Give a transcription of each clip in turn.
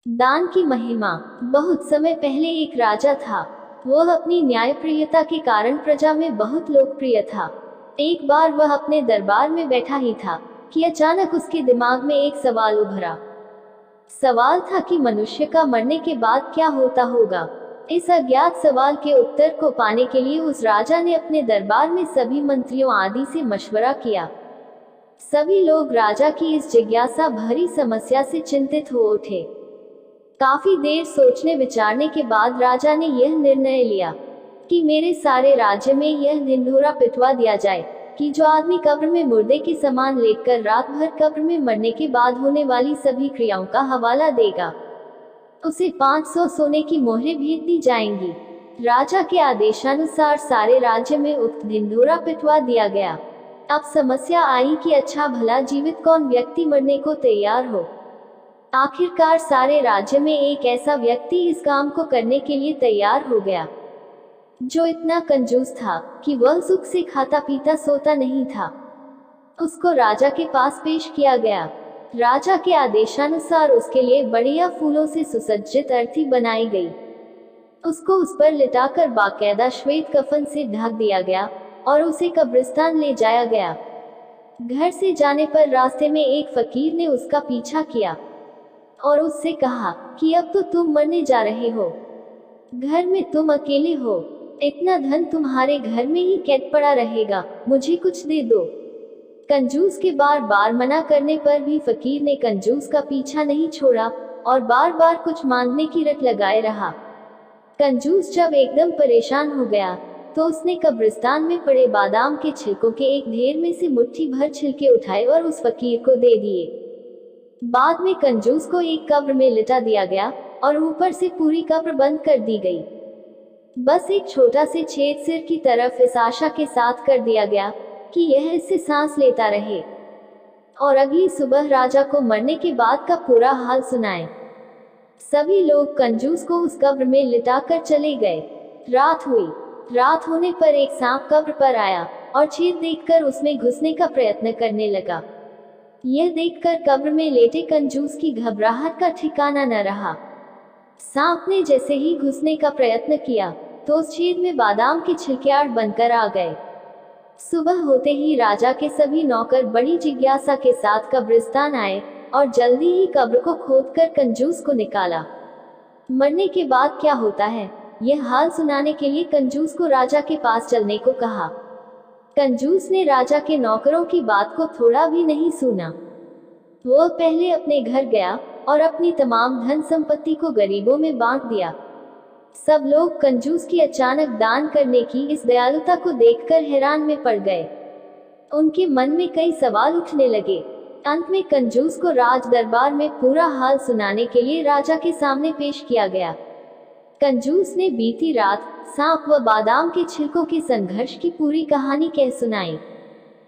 दान की महिमा। बहुत समय पहले एक राजा था। वह अपनी न्यायप्रियता के कारण प्रजा में बहुत लोकप्रिय था। एक बार वह अपने दरबार में बैठा ही था कि अचानक उसके दिमाग में एक सवाल उभरा। सवाल था कि मनुष्य का मरने के बाद क्या होता होगा। इस अज्ञात सवाल के उत्तर को पाने के लिए उस राजा ने अपने दरबार में सभी मंत्रियों आदि से मशवरा किया। सभी लोग राजा की इस जिज्ञासा भरी समस्या से चिंतित हो उठे। काफी देर सोचने विचारने के बाद राजा ने यह निर्णय लिया कि मेरे सारे राज्य में यह ढिंढोरा पिटवा दिया जाए कि जो आदमी कब्र में मुर्दे के समान लेटकर रात भर कब्र में मरने के बाद होने वाली सभी क्रियाओं का हवाला देगा, उसे 500 सोने की मोहरें भेज दी जाएंगी। राजा के आदेशानुसार सारे राज्य में उक्त ढिंढोरा पिटवा दिया गया। अब समस्या आई कि अच्छा भला जीवित कौन व्यक्ति मरने को तैयार हो। आखिरकार सारे राज्य में एक ऐसा व्यक्ति इस काम को करने के लिए तैयार हो गया, जो इतना कंजूस था कि वह सुख से खाता पीता सोता नहीं था। उसको राजा के पास पेश किया गया। राजा के आदेशानुसार उसके लिए बढ़िया फूलों से सुसज्जित अर्थी बनाई गई। उसको उस पर लिटाकर बाकायदा श्वेत कफन से ढक दिया गया और उसे कब्रिस्तान ले जाया गया। घर से जाने पर रास्ते में एक फकीर ने उसका पीछा किया और उससे कहा कि अब तो तुम मरने जा रहे हो, घर में तुम अकेले हो, इतना धन तुम्हारे घर में ही कैद पड़ा रहेगा, मुझे कुछ दे दो। कंजूस के बार बार मना करने पर भी फकीर ने कंजूस का पीछा नहीं छोड़ा और बार बार कुछ मांगने की रट लगाए रहा। कंजूस जब एकदम परेशान हो गया तो उसने कब्रिस्तान में पड़े बादाम के छिलकों के एक ढेर में से मुट्ठी भर छिलके उठाए और उस फकीर को दे दिए। बाद में कंजूस को एक कब्र में लिटा दिया गया और ऊपर से पूरी कब्र बंद कर दी गई। बस एक छोटा से छेद सिर की तरफ इस आशा के साथ कर दिया गया कि यह इससे सांस लेता रहे और अगली सुबह राजा को मरने के बाद का पूरा हाल सुनाए। सभी लोग कंजूस को उस कब्र में लिटाकर चले गए। रात हुई। रात होने पर एक सांप कब्र पर आया और छेद देखकर उसमें घुसने का प्रयत्न करने लगा। यह देखकर कब्र में लेटे कंजूस की घबराहट का ठिकाना न रहा। सांप ने जैसे ही घुसने का प्रयत्न किया तो उस छेद में बादाम के छिलके बनकर आ गए। सुबह होते ही राजा के सभी नौकर बड़ी जिज्ञासा के साथ कब्रिस्तान आए और जल्दी ही कब्र को खोदकर कंजूस को निकाला। मरने के बाद क्या होता है, यह हाल सुनाने के लिए कंजूस को राजा के पास चलने को कहा। कंजूस ने राजा के नौकरों की बात को थोड़ा भी नहीं सुना। वो पहले अपने घर गया और अपनी तमाम धन संपत्ति को गरीबों में बांट दिया। सब लोग कंजूस की अचानक दान करने की इस दयालुता को देखकर हैरान में पड़ गए। उनके मन में कई सवाल उठने लगे। अंत में कंजूस को राज दरबार में पूरा हाल सुनाने के लिए राजा के सामने पेश किया गया। कंजूस ने बीती रात सांप व बादाम के छिलकों के संघर्ष की पूरी कहानी कह सुनाई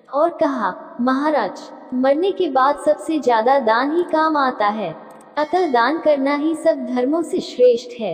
और कहा, महाराज, मरने के बाद सबसे ज्यादा दान ही काम आता है, अतः दान करना ही सब धर्मों से श्रेष्ठ है।